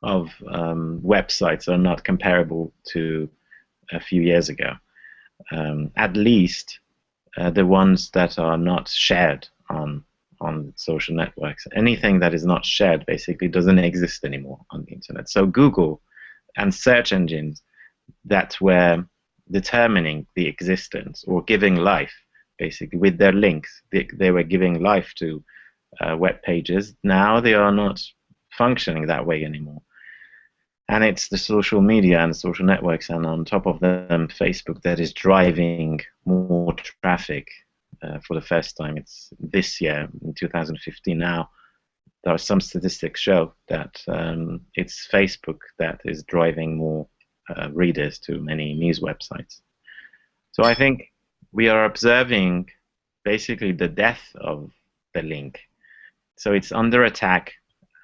websites are not comparable to a few years ago. At least the ones that are not shared on social networks. Anything that is not shared basically doesn't exist anymore on the internet. So Google and search engines that were determining the existence or giving life, basically with their links, they were giving life to web pages. Now they are not functioning that way anymore. And it's the social media and social networks, and on top of them, Facebook, that is driving more traffic for the first time. It's this year, in 2015 now. There are some statistics show that it's Facebook that is driving more readers to many news websites. So I think we are observing basically the death of the link. So it's under attack.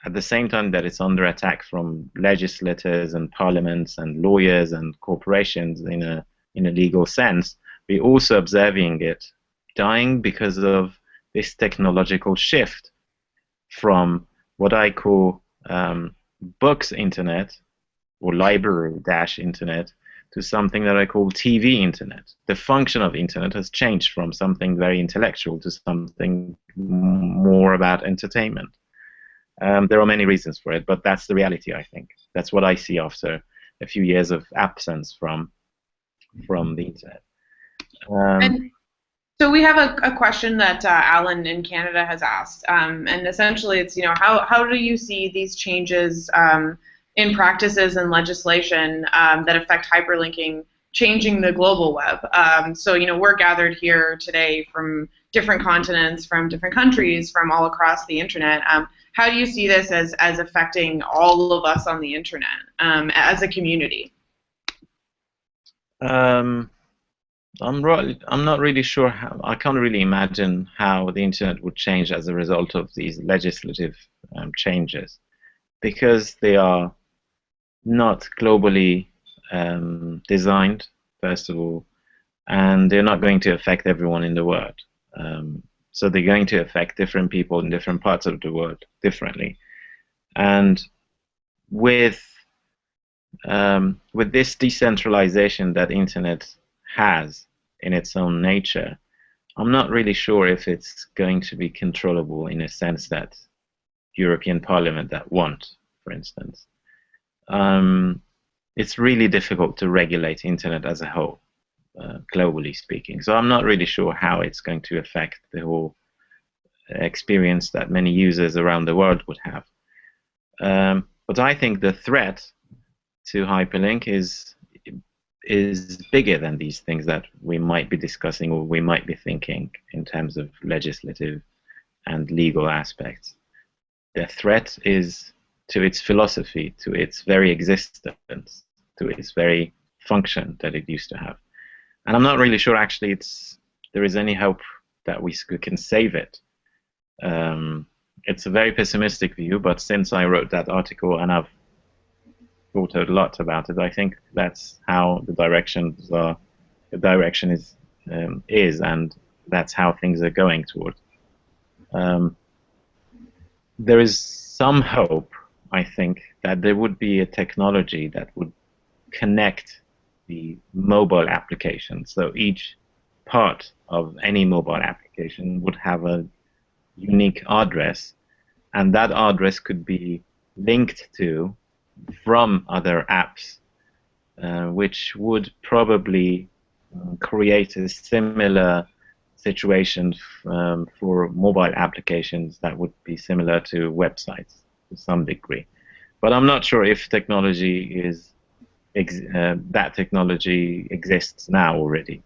At the same time that it's under attack from legislators and parliaments and lawyers and corporations in a legal sense, we're also observing it dying because of this technological shift from what I call books internet or library-internet to something that I call TV internet. The function of internet has changed from something very intellectual to something more about entertainment. There are many reasons for it, but that's the reality, I think. That's what I see after a few years of absence from the internet. And so we have a question that Alan in Canada has asked, and essentially it's, how do you see these changes in practices and legislation that affect hyperlinking changing the global web? So we're gathered here today from different continents, from different countries, from all across the internet. How do you see this as affecting all of us on the internet as a community? I'm not really sure how. I can't really imagine how the internet would change as a result of these legislative changes, because they are not globally designed, first of all, and they're not going to affect everyone in the world. So they're going to affect different people in different parts of the world differently. And with this decentralization that internet has in its own nature, I'm not really sure if it's going to be controllable in a sense that European Parliament that want, for instance. It's really difficult to regulate internet as a whole, globally speaking. So I'm not really sure how it's going to affect the whole experience that many users around the world would have. But I think the threat to hyperlink is bigger than these things that we might be discussing or we might be thinking in terms of legislative and legal aspects. The threat is to its philosophy, to its very existence, to its very function that it used to have. And I'm not really sure actually there is any hope that we can save it. It's a very pessimistic view, but since I wrote that article and I've thought a lot about it, I think that's how the direction is, and that's how things are going toward. There is some hope, I think, that there would be a technology that would connect the mobile application. So each part of any mobile application would have a unique address, and that address could be linked to from other apps, which would probably create a similar situation for mobile applications that would be similar to websites to some degree. But I'm not sure if technology is that technology exists now already.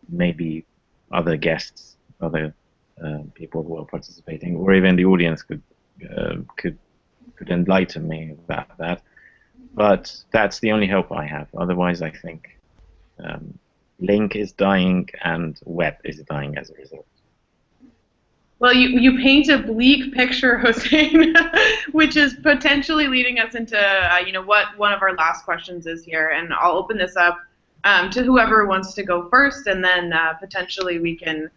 Maybe other guests, other people who are participating, or even the audience could enlighten me about that. But that's the only hope I have. Otherwise, I think Link is dying and web is dying as a result. Well, you paint a bleak picture, Hossein, which is potentially leading us into what one of our last questions is here, and I'll open this up to whoever wants to go first, and then potentially we can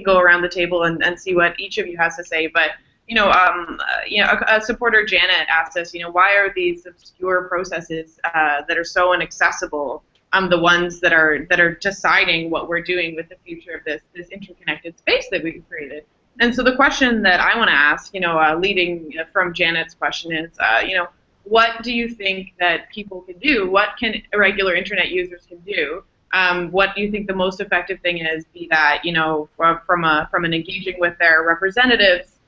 go around the table and see what each of you has to say. But a supporter, Janet, asked us, why are these obscure processes that are so inaccessible the ones that are deciding what we're doing with the future of this interconnected space that we've created? And so the question that I want to ask, leading from Janet's question is, what do you think that people can do? What can regular internet users can do? What do you think the most effective thing is? Be that, from an engaging with their representatives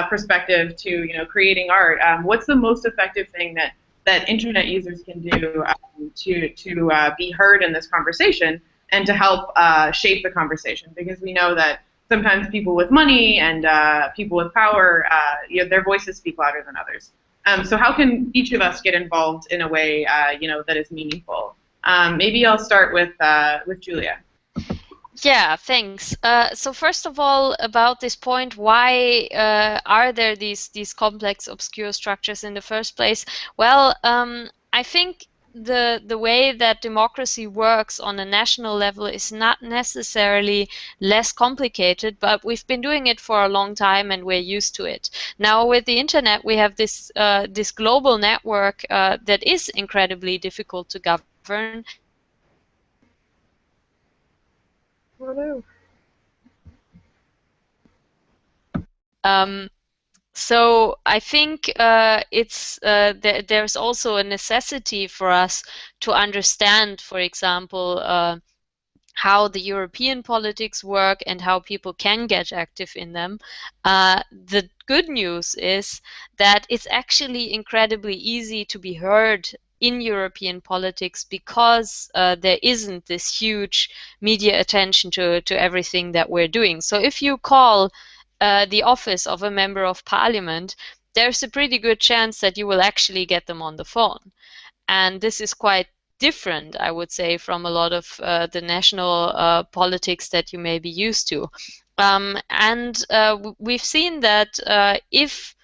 perspective to, creating art. What's the most effective thing that internet users can do to be heard in this conversation and to help shape the conversation? Because we know that sometimes people with money and people with power, their voices speak louder than others. So how can each of us get involved in a way, that is meaningful? Maybe I'll start with Julia. Yeah, thanks. So first of all, about this point, why are there these complex, obscure structures in the first place? Well, I think the way that democracy works on a national level is not necessarily less complicated, but we've been doing it for a long time and we're used to it. Now with the internet, we have this this global network that is incredibly difficult to govern. Oh no. So I think there's also a necessity for us to understand, for example, how the European politics work and how people can get active in them. The good news is that it's actually incredibly easy to be heard in European politics because there isn't this huge media attention to everything that we're doing. So if you call the office of a member of parliament, there's a pretty good chance that you will actually get them on the phone. And this is quite different, I would say, from a lot of the national politics that you may be used to. We've seen that if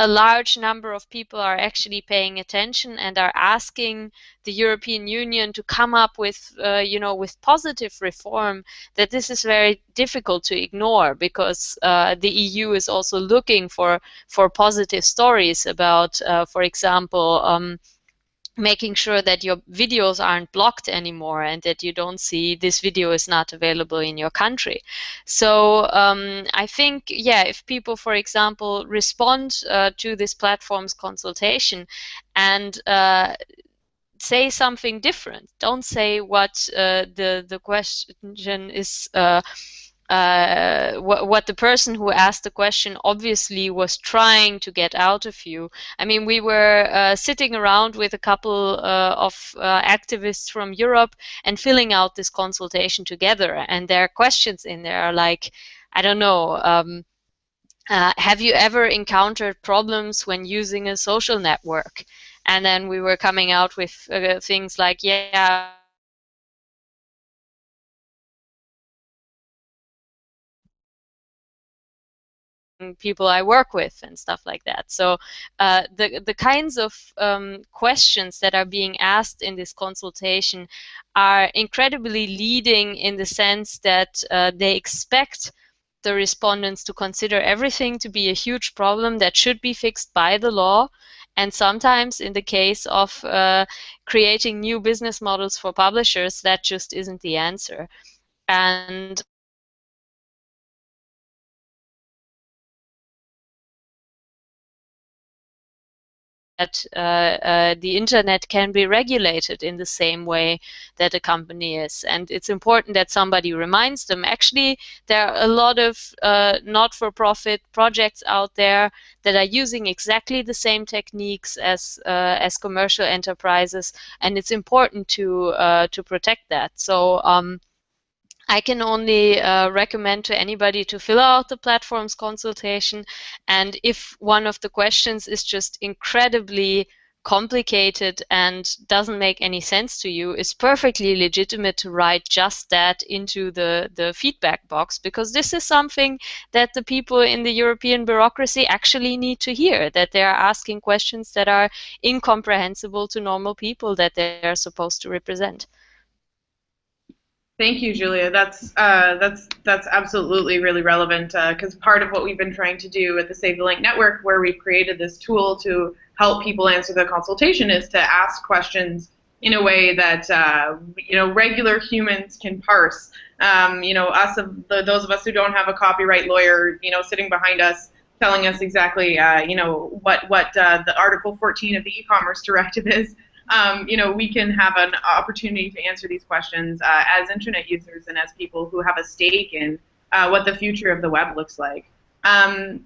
a large number of people are actually paying attention and are asking the European Union to come up with, with positive reform, that this is very difficult to ignore because the EU is also looking for positive stories about, for example, making sure that your videos aren't blocked anymore and that you don't see this video is not available in your country. So I think, yeah, if people, for example, respond to this platform's consultation and say something different, don't say what the question is, what the person who asked the question obviously was trying to get out of you. I mean, we were sitting around with a couple of activists from Europe and filling out this consultation together, and there are questions in there like, I don't know, have you ever encountered problems when using a social network? And then we were coming out with things like, yeah, people I work with and stuff like that. So the kinds of questions that are being asked in this consultation are incredibly leading in the sense that they expect the respondents to consider everything to be a huge problem that should be fixed by the law. And sometimes in the case of creating new business models for publishers, that just isn't the answer. And the internet can be regulated in the same way that a company is. And it's important that somebody reminds them. Actually, there are a lot of not-for-profit projects out there that are using exactly the same techniques as commercial enterprises, and it's important to protect that. So I can only recommend to anybody to fill out the platform's consultation, and if one of the questions is just incredibly complicated and doesn't make any sense to you, it's perfectly legitimate to write just that into the feedback box, because this is something that the people in the European bureaucracy actually need to hear, that they are asking questions that are incomprehensible to normal people that they are supposed to represent. Thank you, Julia. That's absolutely really relevant, because part of what we've been trying to do at the Save the Link Network, where we've created this tool to help people answer the consultation, is to ask questions in a way that regular humans can parse. Those of us who don't have a copyright lawyer, sitting behind us, telling us exactly, what the Article 14 of the e-commerce directive is. We can have an opportunity to answer these questions as internet users and as people who have a stake in what the future of the web looks like.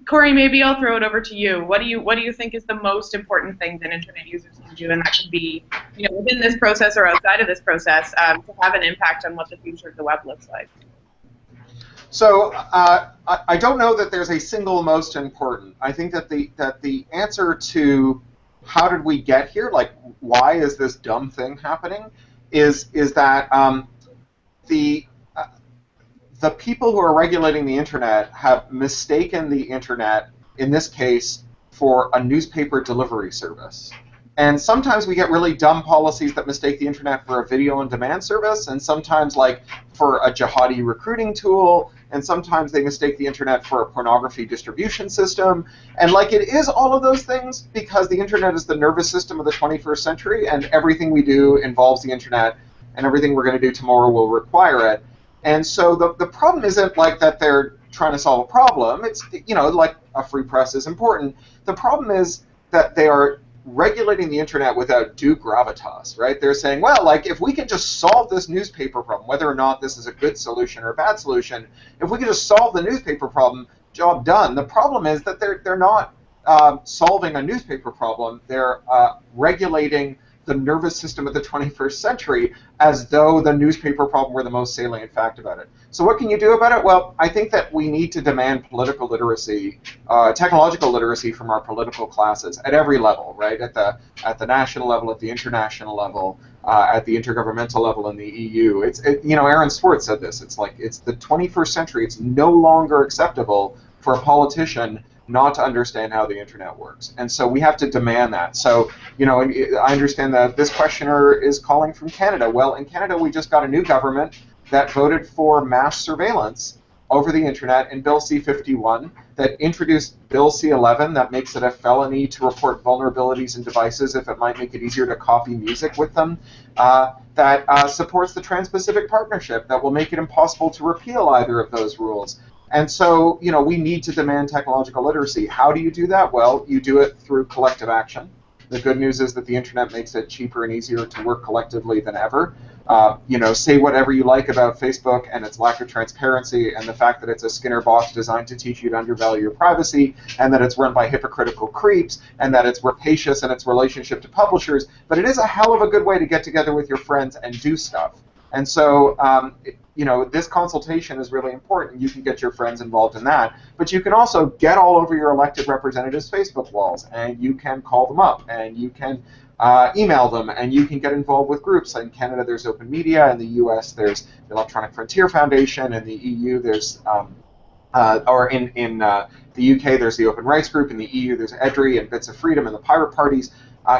Corey, maybe I'll throw it over to you. What do you think is the most important thing that internet users can do, and that should be, within this process or outside of this process, to have an impact on what the future of the web looks like? So I don't know that there's a single most important. I think that the answer to how did we get here, like why is this dumb thing happening, is that the people who are regulating the internet have mistaken the internet, in this case, for a newspaper delivery service. And sometimes we get really dumb policies that mistake the internet for a video on demand service, and sometimes like for a jihadi recruiting tool, and sometimes they mistake the internet for a pornography distribution system. And like it is all of those things because the internet is the nervous system of the 21st century, and everything we do involves the internet, and everything we're going to do tomorrow will require it. And so the problem isn't like that they're trying to solve a problem. It's, like a free press is important. The problem is that they are regulating the internet without due gravitas, right? They're saying, well, like if we can just solve this newspaper problem, whether or not this is a good solution or a bad solution, if we can just solve the newspaper problem, job done. The problem is that they're not solving a newspaper problem. They're regulating the nervous system of the 21st century as though the newspaper problem were the most salient fact about it. So what can you do about it? Well, I think that we need to demand political literacy, technological literacy from our political classes at every level, right? At the national level, at the international level, at the intergovernmental level in the EU. Aaron Swartz said this. It's like it's the 21st century. It's no longer acceptable for a politician not to understand how the internet works. And so we have to demand that. So, I understand that this questioner is calling from Canada. Well, in Canada, we just got a new government that voted for mass surveillance over the internet in Bill C-51, that introduced Bill C-11 that makes it a felony to report vulnerabilities in devices if it might make it easier to copy music with them, that supports the Trans-Pacific Partnership, that will make it impossible to repeal either of those rules. And so, we need to demand technological literacy. How do you do that? Well, you do it through collective action. The good news is that the internet makes it cheaper and easier to work collectively than ever. Say whatever you like about Facebook and its lack of transparency and the fact that it's a Skinner box designed to teach you to undervalue your privacy, and that it's run by hypocritical creeps, and that it's rapacious in its relationship to publishers. But it is a hell of a good way to get together with your friends and do stuff. And so, this consultation is really important. You can get your friends involved in that. But you can also get all over your elected representatives' Facebook walls, and you can call them up, and you can email them, and you can get involved with groups. In Canada, there's OpenMedia. In the US, there's the Electronic Frontier Foundation. In the EU, there's, in the UK, there's the Open Rights Group. In the EU, there's EDRI and Bits of Freedom and the Pirate Parties.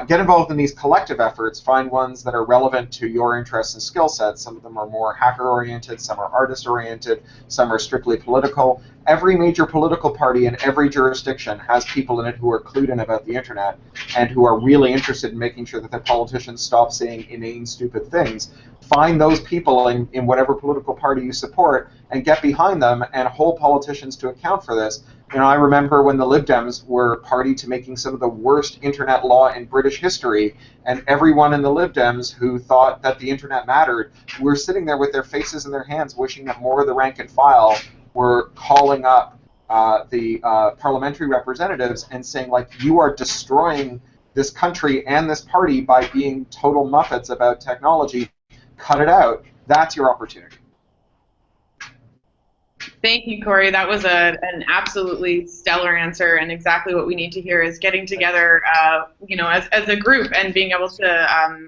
Get involved in these collective efforts. Find ones that are relevant to your interests and skill sets. Some of them are more hacker-oriented, some are artist-oriented, some are strictly political. every major political party in every jurisdiction has people in it who are clued in about the internet and who are really interested in making sure that their politicians stop saying inane, stupid things. Find those people in whatever political party you support and get behind them and hold politicians to account for this. You know, I remember when the Lib Dems were party to making some of the worst internet law in British history, and everyone in the Lib Dems who thought that the internet mattered were sitting there with their faces in their hands wishing that more of the rank and file were calling up the parliamentary representatives and saying, like, you are destroying this country and this party by being total muppets about technology. Cut it out. That's your opportunity. Thank you, Corey. That was an absolutely stellar answer, and exactly what we need to hear is getting together, you know, as a group and being able to,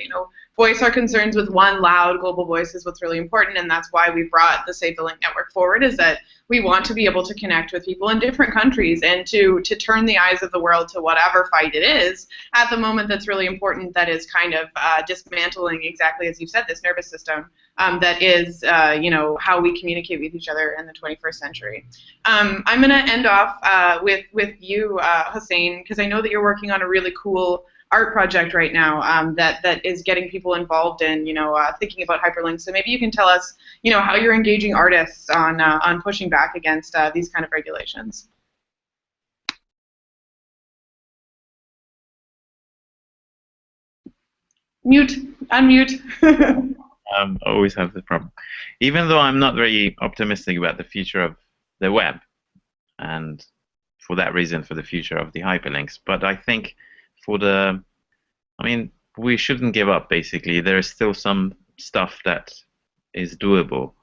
you know, voice our concerns with one loud global voice is what's really important, and that's why we brought the Save the Link Network forward, is that we want to be able to connect with people in different countries and to turn the eyes of the world to whatever fight it is at the moment that's really important, that is kind of dismantling, exactly as you said, this nervous system that is, you know, how we communicate with each other in the 21st century. I'm going to end off with you, Hossein, because I know that you're working on a really cool art project right now that is getting people involved in, you know, thinking about hyperlinks. So maybe you can tell us, you know, how you're engaging artists on pushing back against these kind of regulations. Mute, unmute. Always have the problem. Even though I'm not very optimistic about the future of the web, and for that reason, for the future of the hyperlinks, but I think for the, I mean, we shouldn't give up, basically. There is still some stuff that is doable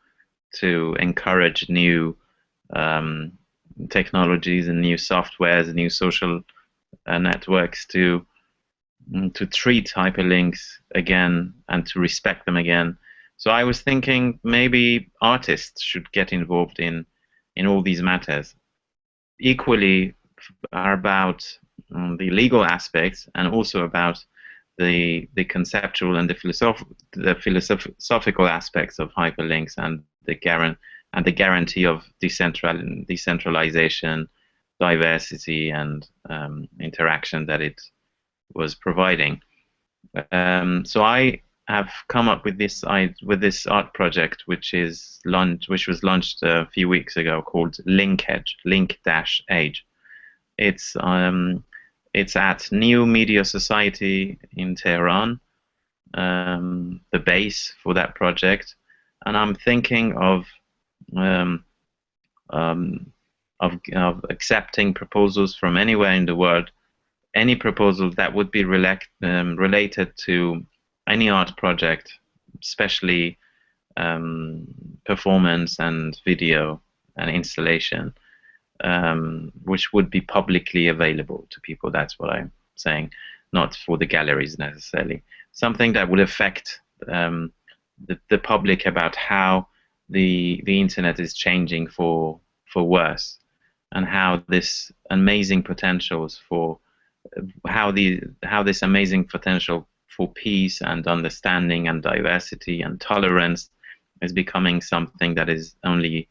to encourage new technologies and new softwares and new social networks to treat hyperlinks again and to respect them again. So I was thinking maybe artists should get involved in all these matters. Equally are about the legal aspects and also about the conceptual and the philosophical aspects of hyperlinks and the guarantee of decentralization, diversity, and interaction that it was providing. So I have come up with this art project, which was launched a few weeks ago, called Linkage, Link-Age. It's at New Media Society in Tehran, the base for that project, and I'm thinking of accepting proposals from anywhere in the world, any proposal that would be related to any art project, especially performance and video and installation, which would be publicly available to people. That's what I'm saying, not for the galleries necessarily. Something that would affect the public about how the internet is changing for worse, and how this amazing potentials for how this amazing potential for peace and understanding and diversity and tolerance is becoming something that is only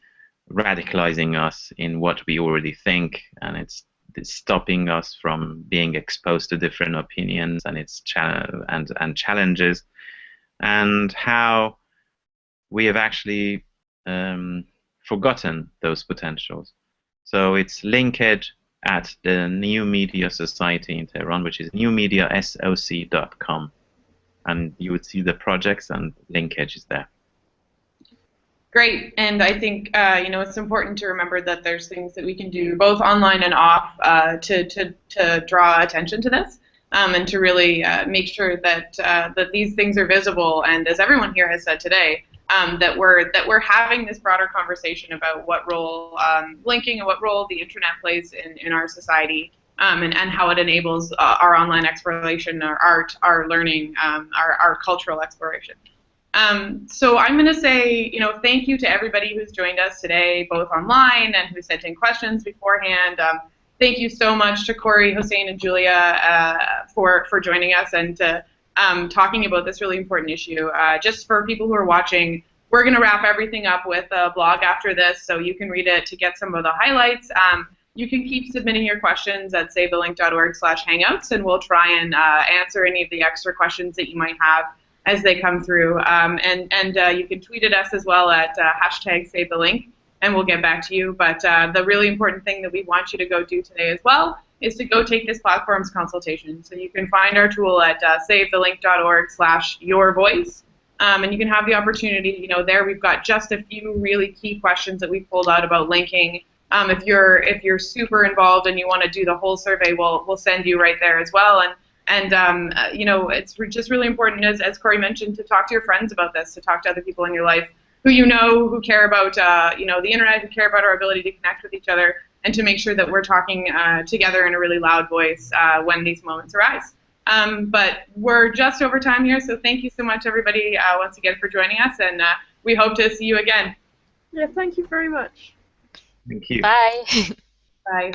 radicalizing us in what we already think, and it's stopping us from being exposed to different opinions and its and challenges, and how we have actually forgotten those potentials. So it's linkage at the New Media Society in Tehran, which is newmediasoc.com, and you would see the projects and linkage is there. Great, and I think you know, it's important to remember that there's things that we can do both online and off to draw attention to this, and to really make sure that that these things are visible. And as everyone here has said today, that we're having this broader conversation about what role linking and what role the internet plays in our society, and how it enables our online exploration, our art, our learning, our cultural exploration. So I'm going to say, you know, thank you to everybody who's joined us today, both online and who sent in questions beforehand. Thank you so much to Corey, Hossein, and Julia for joining us and to talking about this really important issue. Just for people who are watching, We're going to wrap everything up with a blog after this, so you can read it to get some of the highlights. You can keep submitting your questions at savethelink.org/hangouts, and we'll try and answer any of the extra questions that you might have as they come through. You can tweet at us as well at #SaveTheLink, and we'll get back to you. But the really important thing that we want you to go do today as well is to go take this platform's consultation. So you can find our tool at savethelink.org/yourvoice. And you can have the opportunity, there we've got just a few really key questions that we pulled out about linking. If you're super involved and you want to do the whole survey, we'll send you right there as well. It's just really important, as Corey mentioned, to talk to your friends about this, to talk to other people in your life who who care about the internet, who care about our ability to connect with each other, and to make sure that we're talking together in a really loud voice when these moments arise. But we're just over time here, so thank you so much, everybody, once again for joining us, and we hope to see you again. Yeah, thank you very much. Thank you. Bye. Bye.